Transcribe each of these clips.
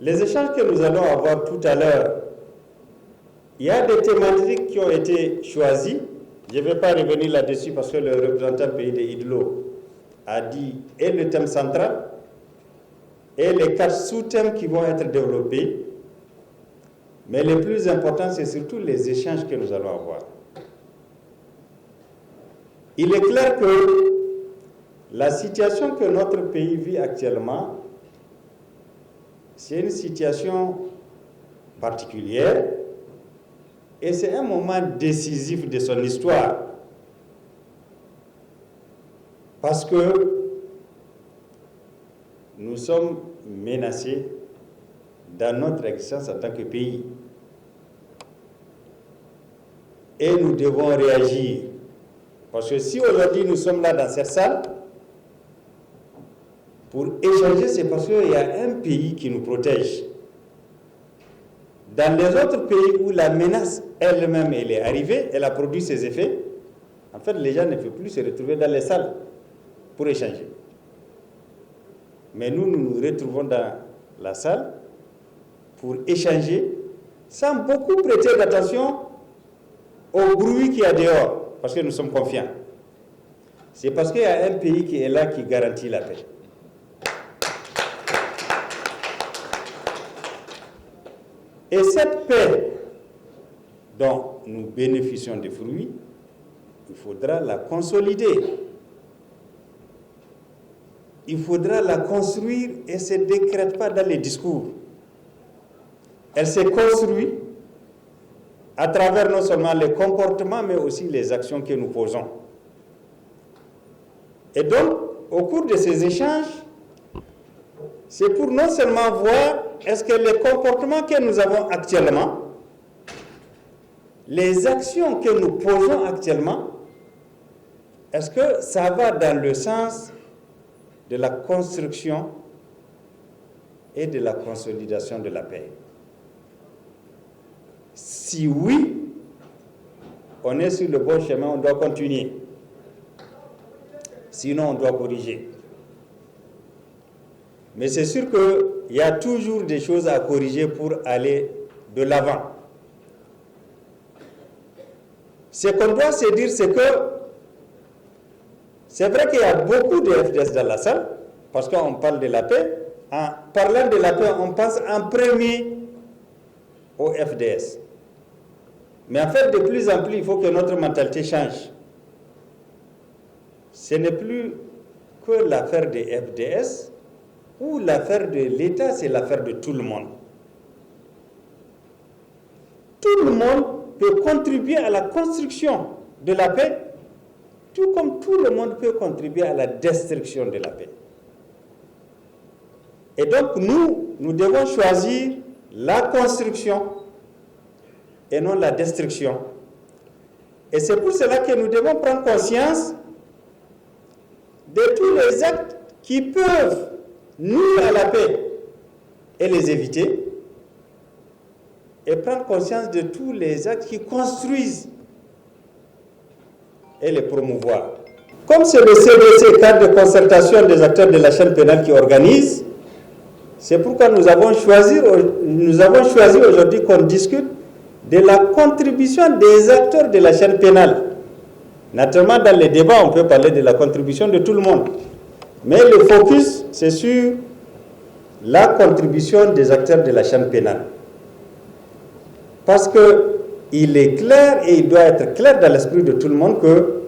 Les échanges que nous allons avoir tout à l'heure, il y a des thématiques qui ont été choisies. Je ne vais pas revenir là-dessus parce que le représentant pays de IDLO a dit et le thème central et les 4 sous-thèmes qui vont être développés. Mais le plus important, c'est surtout les échanges que nous allons avoir. Il est clair que la situation que notre pays vit actuellement, c'est une situation particulière et c'est un moment décisif de son histoire. Parce que nous sommes menacés dans notre existence en tant que pays. Et nous devons réagir. Parce que si aujourd'hui nous sommes là dans cette salle, pour échanger, c'est parce qu'il y a un pays qui nous protège. Dans les autres pays où la menace elle-même elle est arrivée, elle a produit ses effets, en fait les gens ne peuvent plus se retrouver dans les salles pour échanger. Mais nous nous retrouvons dans la salle pour échanger sans beaucoup prêter d'attention au bruit qu'il y a dehors, parce que nous sommes confiants. C'est parce qu'il y a un pays qui est là qui garantit la paix. Et cette paix dont nous bénéficions des fruits, il faudra la consolider. Il faudra la construire et ne se décrète pas dans les discours. Elle se construit à travers non seulement les comportements, mais aussi les actions que nous posons. Et donc, au cours de ces échanges, c'est pour non seulement voir est-ce que les comportements que nous avons actuellement, les actions que nous posons actuellement, est-ce que ça va dans le sens de la construction et de la consolidation de la paix? Si oui, on est sur le bon chemin, on doit continuer. Sinon, on doit corriger. Mais c'est sûr qu'il y a toujours des choses à corriger pour aller de l'avant. Ce qu'on doit se dire, c'est que c'est vrai qu'il y a beaucoup de FDS dans la salle, parce qu'on parle de la paix. En parlant de la paix, on pense en premier au FDS. Mais en fait, de plus en plus, il faut que notre mentalité change. Ce n'est plus que l'affaire des FDS ou l'affaire de l'État, c'est l'affaire de tout le monde. Tout le monde peut contribuer à la construction de la paix, tout comme tout le monde peut contribuer à la destruction de la paix. Et donc nous devons choisir la construction et non la destruction. Et c'est pour cela que nous devons prendre conscience de tous les actes qui peuvent nuire à la paix et les éviter, et prendre conscience de tous les actes qui construisent et les promouvoir. Comme c'est le CDC, cadre de concertation des acteurs de la chaîne pénale, qui organise, c'est pourquoi nous avons choisi aujourd'hui qu'on discute de la contribution des acteurs de la chaîne pénale. Naturellement, dans les débats, on peut parler de la contribution de tout le monde. Mais le focus, c'est sur la contribution des acteurs de la chaîne pénale. Parce qu'il est clair et il doit être clair dans l'esprit de tout le monde que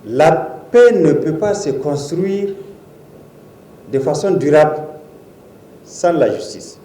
la paix ne peut pas se construire de façon durable sans la justice.